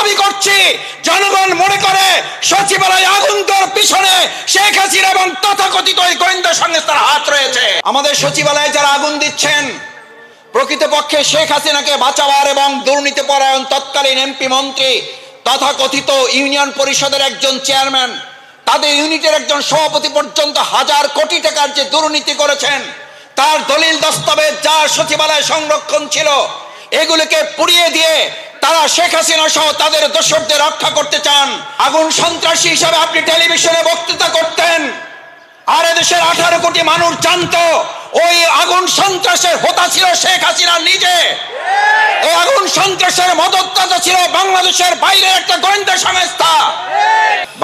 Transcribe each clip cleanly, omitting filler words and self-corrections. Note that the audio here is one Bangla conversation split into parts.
দাবি করছি, জনগণ মনে করে সচিবালয়ে আগুন দেওয়ার পিছনে শেখ হাসিনা এবং তথাকথিত ওই গোয়েন্দা সংস্থার হাত রয়েছে। আমাদের সচিবালয়ে যারা আগুন দিচ্ছেন, প্রকৃতপক্ষে শেখ হাসিনাকে বাঁচাবার এবং দুর্নীতিপরায়ণ তৎকালীন এমপি মন্ত্রী, তথাকথিত ইউনিয়ন পরিষদের একজন চেয়ারম্যান, তাদের ইউনিটের একজন সভাপতি পর্যন্ত হাজার কোটি টাকার যে দুর্নীতি করেছেন, তার দলিল দস্তাবেজ যা সচিবালয়ে সংরক্ষণ ছিল, এগুলোকে পুড়িয়ে দিয়ে তারা শেখ হাসিনা সহ তাদের দোসরদের রক্ষা করতে চান। আগুন সন্ত্রাসী হিসাবে আপনি টেলিভিশনে বক্তৃতা করতেন, আর এদেশের 18 কোটি মানুষ জানতো ওই আগুন সন্ত্রাসের হোতা ছিল শেখ হাসিনা নিজে। এই আগুন সন্ত্রাসের মদতদাতা ছিল বাংলাদেশের বাইরের একটা গোয়েন্দা সংস্থা।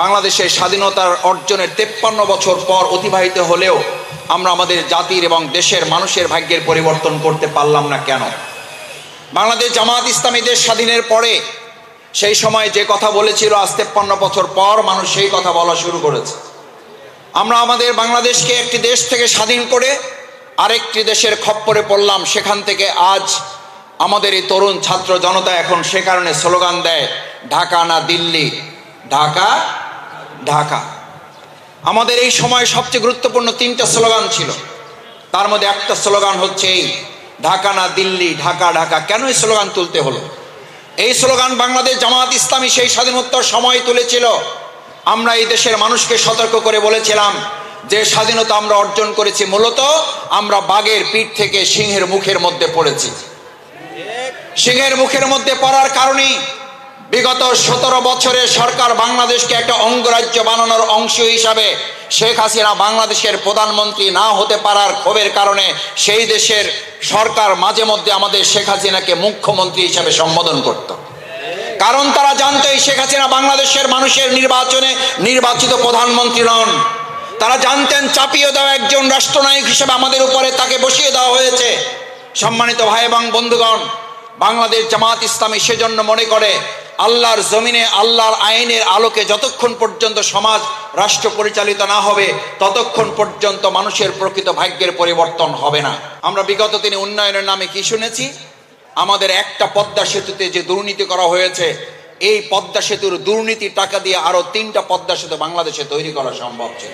বাংলাদেশের স্বাধীনতার অর্জনের 53 বছর পর অতিবাহিত হলেও আমরা আমাদের জাতির এবং দেশের মানুষের ভাগ্যের পরিবর্তন করতে পারলাম না কেন? বাংলাদেশ জামাত ইসলামী দেশ স্বাধীনের পরে সেই সময় যে কথা বলেছিল, আজ 53 বছর পর মানুষ সেই কথা বলা শুরু করেছে। আমরা আমাদের বাংলাদেশকে একটি দেশ থেকে স্বাধীন করে আরেকটি দেশের খপ্পরে পড়লাম। সেখান থেকে আজ আমাদের এই তরুণ ছাত্র জনতা এখন সে কারণে স্লোগান দেয়, ঢাকা না দিল্লি, ঢাকা ঢাকা। আমাদের এই সময় সবচেয়ে গুরুত্বপূর্ণ 3টা স্লোগান ছিল, তার মধ্যে একটা স্লোগান হচ্ছে এই ঢাকা না দিল্লি, ঢাকা ঢাকা। কেন এই স্লোগান তুলতে হলো? এই স্লোগান বাংলাদেশ জামাত ইসলামী সেই স্বাধীনোত্তর সময় তুলেছিল। আমরা এই দেশের মানুষকে সতর্ক করে বলেছিলাম যে স্বাধীনতা আমরা অর্জন করেছি, মূলত আমরা বাঘের পিঠ থেকে সিংহের মুখের মধ্যে পড়েছি। সিংহের মুখের মধ্যে পড়ার কারণেই বিগত 17 বছরে সরকার বাংলাদেশকে একটা অঙ্গরাজ্য বানানোর অংশ হিসাবে শেখ হাসিনা বাংলাদেশের প্রধানমন্ত্রী না হতে পারার ক্ষোভের কারণে সেই দেশের সরকার মাঝে মধ্যে আমাদের শেখ হাসিনাকে মুখ্যমন্ত্রী হিসাবে সম্বোধন করত। কারণ তারা জানতো এই শেখ হাসিনা বাংলাদেশের মানুষের নির্বাচনে নির্বাচিত প্রধানমন্ত্রী নন। তারা জানতেন চাপিয়ে দেওয়া একজন রাষ্ট্রনায়ক হিসেবে আমাদের উপরে তাকে বসিয়ে দেওয়া হয়েছে। সম্মানিত ভাই এবং বন্ধুগণ, বাংলাদেশ জামাত ইসলামী সেজন্য মনে করে আল্লাহর জমিনে আল্লাহর আইনের আলোকে যতক্ষণ পর্যন্ত সমাজ রাষ্ট্র পরিচালিত না হবে ততক্ষণ পর্যন্ত মানুষের প্রকৃত ভাগ্যের পরিবর্তন হবে না। আমরা বিগত দিনে উন্নয়নের নামে কি শুনেছি? আমাদের একটা পদ্মা সেতুতে যে দুর্নীতি করা হয়েছে, এই পদ্মা সেতুর দুর্নীতি টাকা দিয়ে আরো 3টা পদ্মা সেতু বাংলাদেশে তৈরি করা সম্ভব ছিল।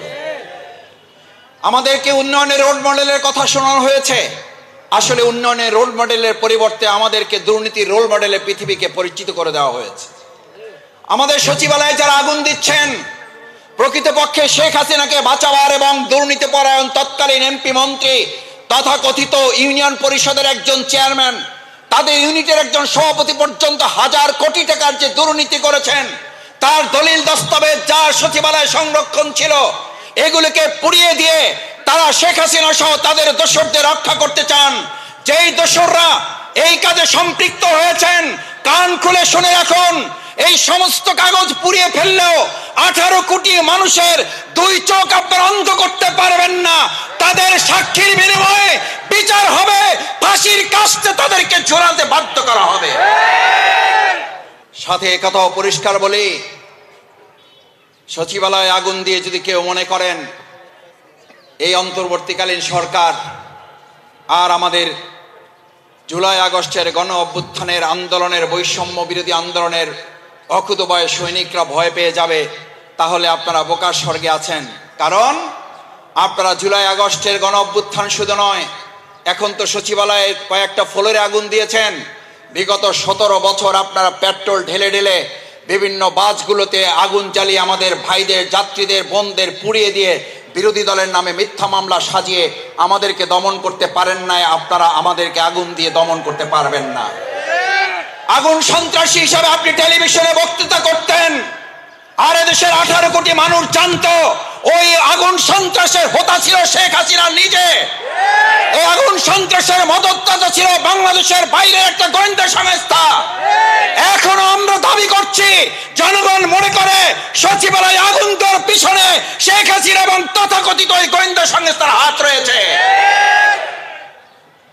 আমাদেরকে উন্নয়নের রোল মডেলের কথা শোনানো হয়েছে। আসলে উন্নয়নের রোল মডেলের পরিবর্তে আমাদেরকে দুর্নীতির রোল মডেলে পৃথিবীকে পরিচিত করে দেওয়া হয়েছে। আমাদের সচিবালয়ে যারা আগুন দিচ্ছেন, প্রকৃতপক্ষে শেখ হাসিনাকে বাঁচাবার এবং দুর্নীতিপরায়ণ তৎকালীন এমপি মন্ত্রী, তথাকথিত ইউনিয়ন পরিষদের একজন চেয়ারম্যান, তাদের ইউনিটের একজন সভাপতি পর্যন্ত হাজার কোটি টাকার যে দুর্নীতি করেছেন, তার দলিল দস্তাবেজ যা সচিবালয়ে সংরক্ষণ ছিল, এগুলোকে পুড়িয়ে দিয়ে তারা শেখ হাসিনা সহ তাদের দোসরদের রক্ষা করতে চান। যেই দোসররা এই কাজে সম্পৃক্ত হয়েছেন, কান খুলে শুনে রাখুন, এই সমস্ত কাগজ পুড়িয়ে ফেললেও 18 কোটি মানুষের 2 চোখ আপনারা অন্ধ করতে পারবেন না। তাদের সাক্ষীর বিনিময়ে বিচার হবে, ফাঁসির কাস্তে তাদেরকে ঝোলাতে বাধ্য করা হবে। সাথে একথাও পরিষ্কার বলি, সচিবালয়ে আগুন দিয়ে যদি কেউ মনে করেন এই অন্তর্বর্তীকালীন সরকার আর আমাদের জুলাই আগস্টের গণ অভ্যুত্থানের আন্দোলনের, বৈষম্য বিরোধী আন্দোলনের অকুতোভয় সৈনিকরা ভয় পেয়ে যাবে, তাহলে আপনারা বোকার স্বর্গে আছেন। কারণ আপনারা জুলাই আগস্টের গণ অভ্যুত্থান শুধু নয়, এখন তো সচিবালয়ে কয়েকটা ফ্লোরে আগুন দিয়েছেন। বিগত 17 বছর আপনারা পেট্রোল ঢেলে ঢেলে বিভিন্ন বাসগুলোতে আগুন জ্বালিয়ে আমাদের ভাইদের, যাত্রীদের, বোনদের পুড়িয়ে দিয়ে বিরোধী দলের নামে মিথ্যা মামলা সাজিয়ে আমাদেরকে দমন করতে পারেন না। আপনারা আমাদেরকে আগুন দিয়ে দমন করতে পারবেন না। আগুন সন্ত্রাসী হিসাবে আপনি টেলিভিশনে বক্তৃতা করতেন, আর এদেশের 18 কোটি মানুষ জানতো ওই আগুন সন্ত্রাসের হোতা ছিল শেখ হাসিনা নিজে। এই আগুন সন্ত্রাসের মদতদাতা ছিল বাংলাদেশের বাইরের একটা গোয়েন্দা সংস্থা। এখনো আমরা দাবি করছি, জনগণ মনে করে সচিবালয়ে আগুন দেওয়ার পিছনে শেখ হাসিনা এবং তথাকথিত ওই গোয়েন্দা সংস্থার হাত রয়েছে।